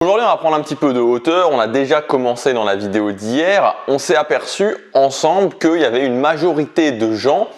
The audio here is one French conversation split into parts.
Aujourd'hui, on va prendre un petit peu de hauteur. On a déjà commencé dans la vidéo d'hier. On s'est aperçu ensemble qu'il y avait une majorité de gens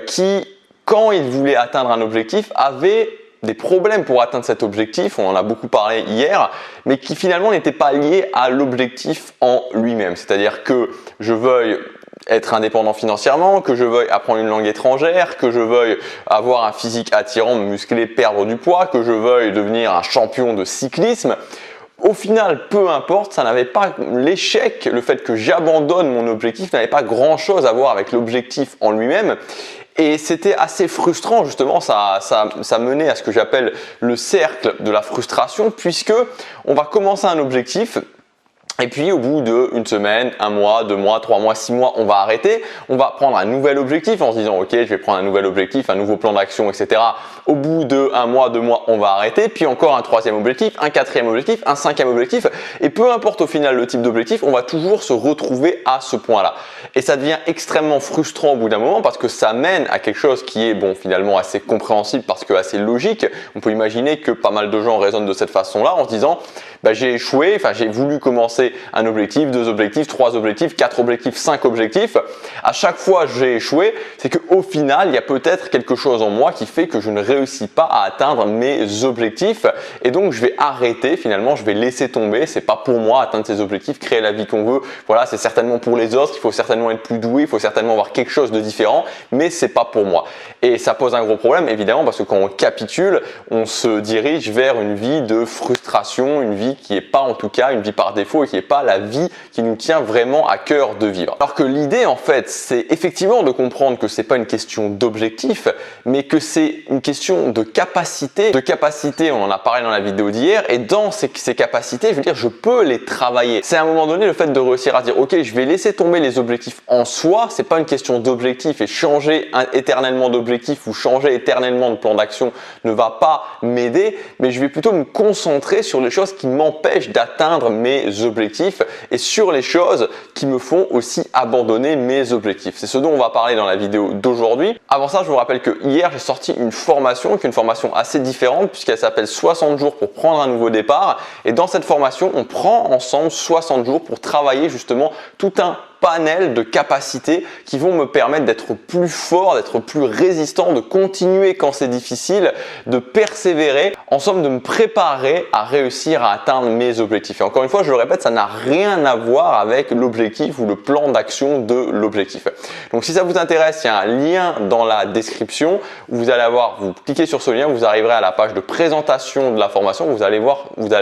qui, quand ils voulaient atteindre un objectif, avaient des problèmes pour atteindre cet objectif. On en a beaucoup parlé hier, mais qui finalement n'étaient pas liés à l'objectif en lui-même. C'est-à-dire que je veuille être indépendant financièrement, que je veuille apprendre une langue étrangère, que je veuille avoir un physique attirant, me muscler, perdre du poids, que je veuille devenir un champion de cyclisme. Au final, peu importe, ça n'avait pas l'échec, le fait que j'abandonne mon objectif n'avait pas grand-chose à voir avec l'objectif en lui-même. Et c'était assez frustrant justement, ça menait à ce que j'appelle le cercle de la frustration, puisque on va commencer un objectif. Et puis au bout d'une semaine, 1 mois, 2 mois, 3 mois, 6 mois, on va arrêter. On va prendre un nouvel objectif en se disant ok, je vais prendre un nouvel objectif, un nouveau plan d'action, etc. Au bout de 1 mois, 2 mois, on va arrêter. Puis encore un 3e objectif, un 4e objectif, un 5e objectif. Et peu importe au final le type d'objectif, on va toujours se retrouver à ce point-là. Et ça devient extrêmement frustrant au bout d'un moment parce que ça mène à quelque chose qui est finalement assez compréhensible parce que assez logique. On peut imaginer que pas mal de gens raisonnent de cette façon-là en se disant j'ai échoué, j'ai voulu commencer un objectif, 2 objectifs, 3 objectifs, 4 objectifs, 5 objectifs. À chaque fois j'ai échoué, c'est qu'au final, il y a peut-être quelque chose en moi qui fait que je ne réussis pas à atteindre mes objectifs et donc je vais arrêter finalement, je vais laisser tomber. C'est pas pour moi atteindre ces objectifs, créer la vie qu'on veut. Voilà, c'est certainement pour les autres, il faut certainement être plus doué, il faut certainement avoir quelque chose de différent, mais c'est pas pour moi. Et ça pose un gros problème évidemment parce que quand on capitule, on se dirige vers une vie de frustration, une vie qui n'est pas en tout cas une vie par défaut et qui n'est pas la vie qui nous tient vraiment à cœur de vivre. Alors que l'idée en fait, c'est effectivement de comprendre que c'est pas une question d'objectif, mais que c'est une question de capacité. De capacité, on en a parlé dans la vidéo d'hier, et dans ces capacités, je veux dire, je peux les travailler. C'est à un moment donné le fait de réussir à dire ok, je vais laisser tomber les objectifs en soi, c'est pas une question d'objectif et changer éternellement d'objectif ou changer éternellement de plan d'action ne va pas m'aider, mais je vais plutôt me concentrer sur les choses qui m'empêchent d'atteindre mes objectifs et sur les choses qui me font aussi abandonner mes objectifs. C'est ce dont on va parler dans la vidéo d'aujourd'hui. Avant ça, je vous rappelle que hier, j'ai sorti une formation qui est une formation assez différente puisqu'elle s'appelle 60 jours pour prendre un nouveau départ. Et dans cette formation, on prend ensemble 60 jours pour travailler justement tout un panel de capacités qui vont me permettre d'être plus fort, d'être plus résistant, de continuer quand c'est difficile, de persévérer, en somme de me préparer à réussir à atteindre mes objectifs. Et encore une fois, je le répète, ça n'a rien à voir avec l'objectif ou le plan d'action de l'objectif. Donc si ça vous intéresse, il y a un lien dans la description où vous cliquez sur ce lien, vous arriverez à la page de présentation de la formation, vous allez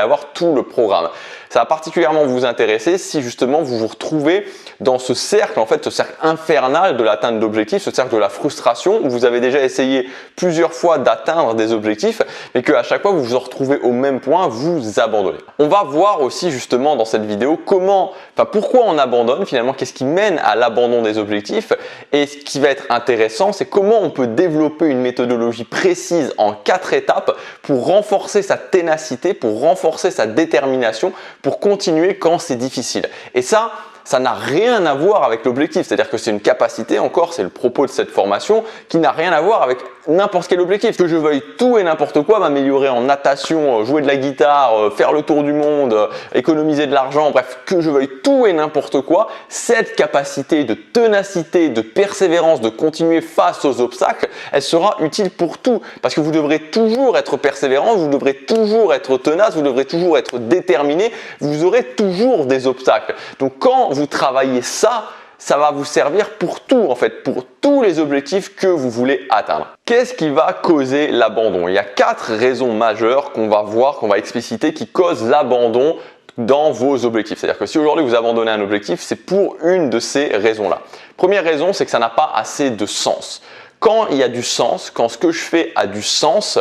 avoir tout le programme. Ça va particulièrement vous intéresser si justement vous vous retrouvez dans ce cercle, en fait, ce cercle infernal de l'atteinte d'objectifs, ce cercle de la frustration où vous avez déjà essayé plusieurs fois d'atteindre des objectifs, mais qu'à chaque fois vous vous retrouvez au même point, vous abandonnez. On va voir aussi justement dans cette vidéo pourquoi on abandonne finalement, qu'est-ce qui mène à l'abandon des objectifs, et ce qui va être intéressant, c'est comment on peut développer une méthodologie précise en 4 étapes pour renforcer sa ténacité, pour renforcer sa détermination, pour continuer quand c'est difficile. Et ça n'a rien à voir avec l'objectif, c'est-à-dire que c'est une capacité, encore, c'est le propos de cette formation, qui n'a rien à voir avec n'importe quel objectif. Que je veuille tout et n'importe quoi, m'améliorer en natation, jouer de la guitare, faire le tour du monde, économiser de l'argent, bref, que je veuille tout et n'importe quoi, cette capacité de ténacité, de persévérance, de continuer face aux obstacles, elle sera utile pour tout. Parce que vous devrez toujours être persévérant, vous devrez toujours être tenace, vous devrez toujours être déterminé, vous aurez toujours des obstacles. Donc quand vous travaillez ça va vous servir pour tout en fait, pour tous les objectifs que vous voulez atteindre. Qu'est-ce qui va causer l'abandon? Il y a 4 raisons majeures qu'on va voir, qu'on va expliciter, qui causent l'abandon dans vos objectifs. C'est-à-dire que si aujourd'hui vous abandonnez un objectif, c'est pour une de ces raisons-là. Première raison, c'est que ça n'a pas assez de sens. Quand il y a du sens, quand ce que je fais a du sens,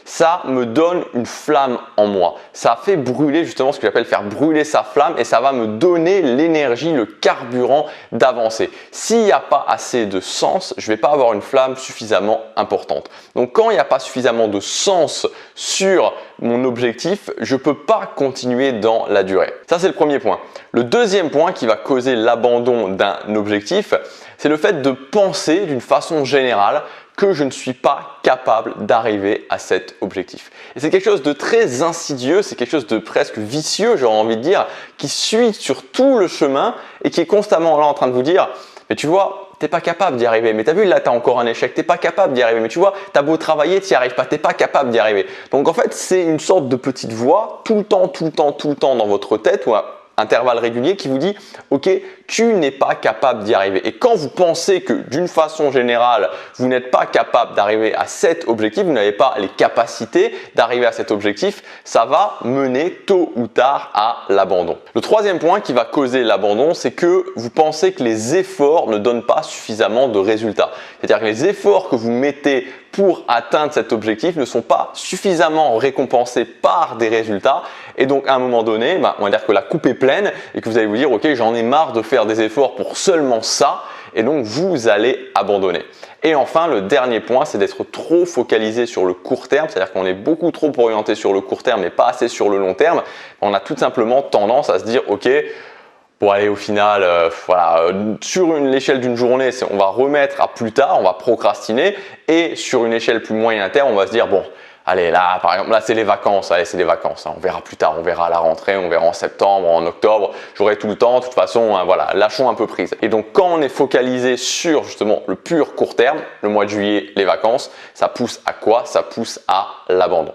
ça me donne une flamme en moi. Ça fait brûler justement ce que j'appelle faire brûler sa flamme et ça va me donner l'énergie, le carburant d'avancer. S'il n'y a pas assez de sens, je ne vais pas avoir une flamme suffisamment importante. Donc quand il n'y a pas suffisamment de sens sur mon objectif, je ne peux pas continuer dans la durée. Ça, c'est le premier point. Le deuxième point qui va causer l'abandon d'un objectif, c'est le fait de penser d'une façon générale que je ne suis pas capable d'arriver à cet objectif. Et c'est quelque chose de très insidieux, c'est quelque chose de presque vicieux, j'aurais envie de dire, qui suit sur tout le chemin et qui est constamment là en train de vous dire « mais tu vois, t'es pas capable d'y arriver, mais t'as vu là t'as encore un échec, t'es pas capable d'y arriver, mais tu vois t'as beau travailler, t'y arrives pas, t'es pas capable d'y arriver ». Donc en fait c'est une sorte de petite voix tout le temps dans votre tête ou à intervalles réguliers qui vous dit ok tu n'es pas capable d'y arriver. Et quand vous pensez que d'une façon générale vous n'êtes pas capable d'arriver à cet objectif, vous n'avez pas les capacités d'arriver à cet objectif, ça va mener tôt ou tard à l'abandon. Le troisième point qui va causer l'abandon, c'est que vous pensez que les efforts ne donnent pas suffisamment de résultats. C'est-à-dire que les efforts que vous mettez pour atteindre cet objectif ne sont pas suffisamment récompensés par des résultats et donc à un moment donné, on va dire que la coupe est pleine et que vous allez vous dire ok j'en ai marre de faire des efforts pour seulement ça et donc vous allez abandonner. Et enfin le dernier point c'est d'être trop focalisé sur le court terme, c'est-à-dire qu'on est beaucoup trop orienté sur le court terme et pas assez sur le long terme. On a tout simplement tendance à se dire ok bon allez au final voilà, sur l'échelle d'une journée on va remettre à plus tard, on va procrastiner et sur une échelle plus moyen terme on va se dire bon allez là par exemple là c'est les vacances, allez c'est les vacances, hein, on verra plus tard, on verra à la rentrée, on verra en septembre, en octobre, j'aurai tout le temps, de toute façon hein, voilà, lâchons un peu prise. Et donc quand on est focalisé sur justement le pur court terme, le mois de juillet, les vacances, ça pousse à quoi? Ça pousse à l'abandon.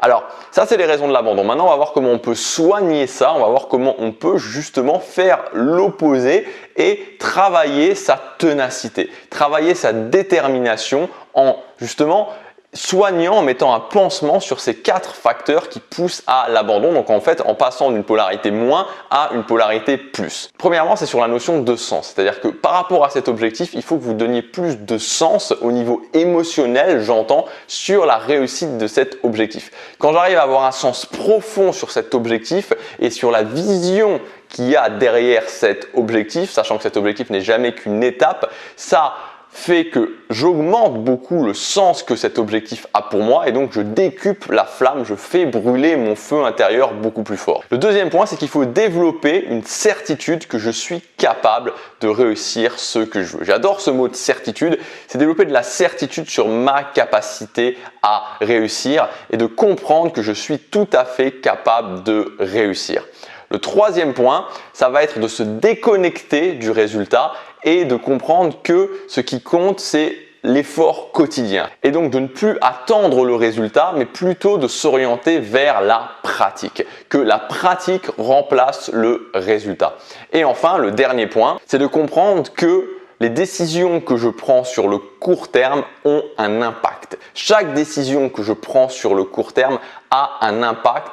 Alors ça c'est les raisons de l'abandon. Maintenant on va voir comment on peut soigner ça, on va voir comment on peut justement faire l'opposé et travailler sa ténacité, travailler sa détermination en justement soignant, en mettant un pansement sur ces 4 facteurs qui poussent à l'abandon. Donc en fait, en passant d'une polarité moins à une polarité plus. Premièrement, c'est sur la notion de sens. C'est-à-dire que par rapport à cet objectif, il faut que vous donniez plus de sens au niveau émotionnel, j'entends, sur la réussite de cet objectif. Quand j'arrive à avoir un sens profond sur cet objectif et sur la vision qu'il y a derrière cet objectif, sachant que cet objectif n'est jamais qu'une étape, ça fait que j'augmente beaucoup le sens que cet objectif a pour moi et donc je décuple la flamme, je fais brûler mon feu intérieur beaucoup plus fort. Le deuxième point, c'est qu'il faut développer une certitude que je suis capable de réussir ce que je veux. J'adore ce mot de certitude, c'est développer de la certitude sur ma capacité à réussir et de comprendre que je suis tout à fait capable de réussir. Le troisième point, ça va être de se déconnecter du résultat et de comprendre que ce qui compte, c'est l'effort quotidien. Et donc de ne plus attendre le résultat, mais plutôt de s'orienter vers la pratique. Que la pratique remplace le résultat. Et enfin, le dernier point, c'est de comprendre que les décisions que je prends sur le court terme ont un impact. Chaque décision que je prends sur le court terme a un impact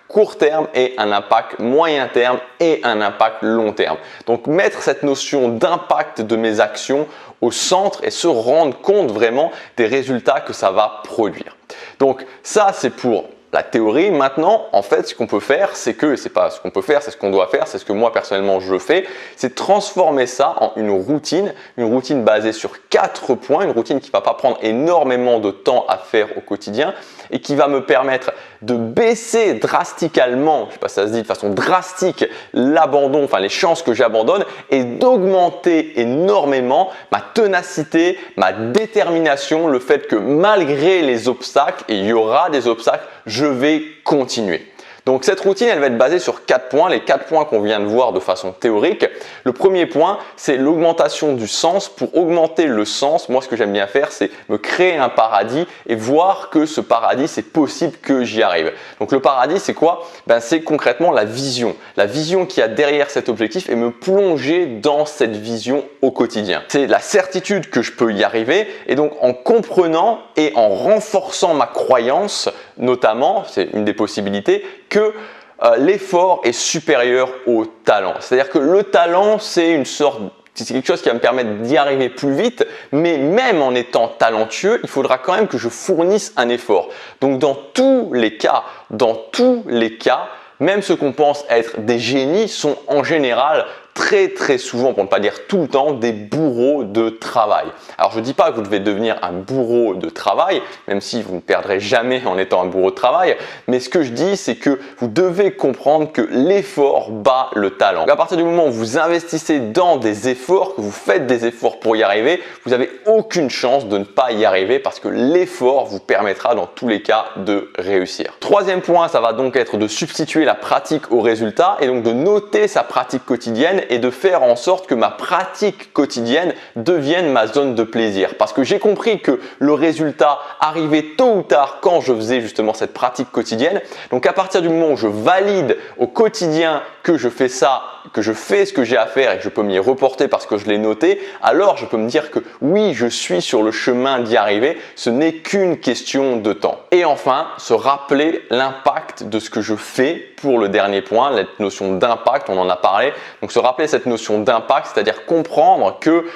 court terme et un impact moyen terme et un impact long terme. Donc mettre cette notion d'impact de mes actions au centre et se rendre compte vraiment des résultats que ça va produire. Donc ça c'est pour la théorie. Maintenant, en fait, ce qu'on peut faire, c'est que, c'est pas ce qu'on peut faire, c'est ce qu'on doit faire, c'est ce que moi personnellement je fais, c'est transformer ça en une routine basée sur 4 points, une routine qui ne va pas prendre énormément de temps à faire au quotidien et qui va me permettre de baisser drastiquement, je ne sais pas si ça se dit de façon drastique, l'abandon, enfin les chances que j'abandonne et d'augmenter énormément ma ténacité, ma détermination, le fait que malgré les obstacles, et il y aura des obstacles, je vais continuer. Donc cette routine, elle va être basée sur 4 points, les 4 points qu'on vient de voir de façon théorique. Le premier point, c'est l'augmentation du sens. Pour augmenter le sens, moi ce que j'aime bien faire, c'est me créer un paradis et voir que ce paradis, c'est possible que j'y arrive. Donc le paradis, c'est quoi? C'est concrètement la vision qu'il y a derrière cet objectif et me plonger dans cette vision au quotidien. C'est la certitude que je peux y arriver et donc en comprenant et en renforçant ma croyance, notamment, c'est une des possibilités, que l'effort est supérieur au talent. C'est-à-dire que le talent, c'est quelque chose qui va me permettre d'y arriver plus vite, mais même en étant talentueux, il faudra quand même que je fournisse un effort. Donc dans tous les cas, même ceux qu'on pense être des génies sont en général très souvent, pour ne pas dire tout le temps, des bourreaux de travail. Alors je ne dis pas que vous devez devenir un bourreau de travail, même si vous ne perdrez jamais en étant un bourreau de travail, mais ce que je dis, c'est que vous devez comprendre que l'effort bat le talent. Donc à partir du moment où vous investissez dans des efforts, que vous faites des efforts pour y arriver, vous n'avez aucune chance de ne pas y arriver parce que l'effort vous permettra dans tous les cas de réussir. Troisième point, ça va donc être de substituer la pratique au résultat et donc de noter sa pratique quotidienne et de faire en sorte que ma pratique quotidienne devienne ma zone de plaisir. Parce que j'ai compris que le résultat arrivait tôt ou tard quand je faisais justement cette pratique quotidienne. Donc à partir du moment où je valide au quotidien que je fais ça, que je fais ce que j'ai à faire et que je peux m'y reporter parce que je l'ai noté, alors je peux me dire que oui, je suis sur le chemin d'y arriver. Ce n'est qu'une question de temps. Et enfin, se rappeler l'impact de ce que je fais pour le dernier point, la notion d'impact, on en a parlé. Donc se rappeler cette notion d'impact, c'est-à-dire comprendre que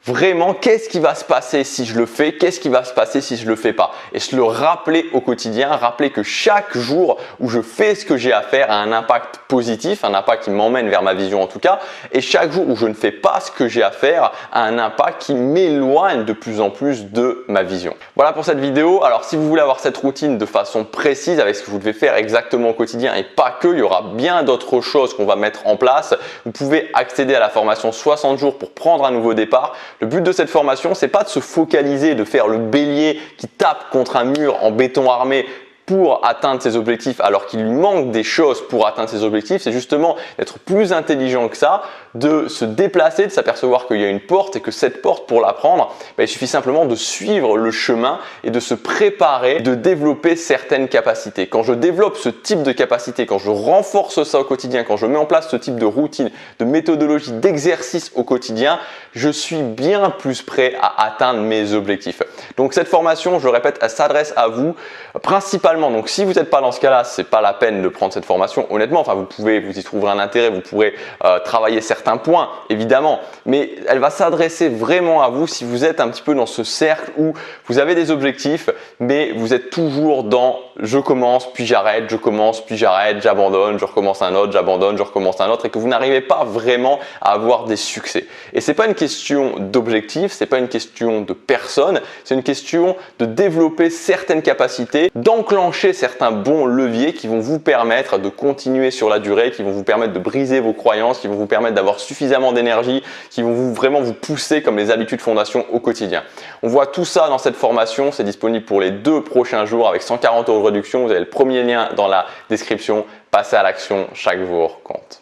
vraiment, qu'est-ce qui va se passer si je le fais? Qu'est-ce qui va se passer si je le fais pas? Et se le rappeler au quotidien, rappeler que chaque jour où je fais ce que j'ai à faire a un impact positif, un impact qui m'emmène vers ma vision en tout cas. Et chaque jour où je ne fais pas ce que j'ai à faire a un impact qui m'éloigne de plus en plus de ma vision. Voilà pour cette vidéo. Alors si vous voulez avoir cette routine de façon précise avec ce que vous devez faire exactement au quotidien et pas que, il y aura bien d'autres choses qu'on va mettre en place. Vous pouvez accéder à la formation 60 jours pour prendre un nouveau départ. Le but de cette formation, c'est pas de se focaliser, de faire le bélier qui tape contre un mur en béton armé pour atteindre ses objectifs alors qu'il lui manque des choses pour atteindre ses objectifs, c'est justement d'être plus intelligent que ça, de se déplacer, de s'apercevoir qu'il y a une porte et que cette porte, pour la prendre, il suffit simplement de suivre le chemin et de se préparer, de développer certaines capacités. Quand je développe ce type de capacité, quand je renforce ça au quotidien, quand je mets en place ce type de routine, de méthodologie, d'exercice au quotidien, je suis bien plus prêt à atteindre mes objectifs. Donc cette formation, je le répète, elle s'adresse à vous principalement. Donc si vous n'êtes pas dans ce cas-là, c'est pas la peine de prendre cette formation. Honnêtement, enfin vous y trouverez un intérêt, vous pourrez travailler certains points évidemment, mais elle va s'adresser vraiment à vous si vous êtes un petit peu dans ce cercle où vous avez des objectifs, mais vous êtes toujours dans je commence puis j'arrête, je commence puis j'arrête, j'abandonne, je recommence un autre, j'abandonne, je recommence un autre et que vous n'arrivez pas vraiment à avoir des succès. Et c'est pas une question d'objectif, c'est pas une question de personne, c'est une question de développer certaines capacités, d'enclencher certains bons leviers qui vont vous permettre de continuer sur la durée, qui vont vous permettre de briser vos croyances, qui vont vous permettre d'avoir suffisamment d'énergie, qui vont vraiment vous pousser comme les habitudes fondation au quotidien. On voit tout ça dans cette formation, c'est disponible pour les 2 prochains jours avec 140 € de réduction. Vous avez le premier lien dans la description. Passez à l'action, chaque jour compte.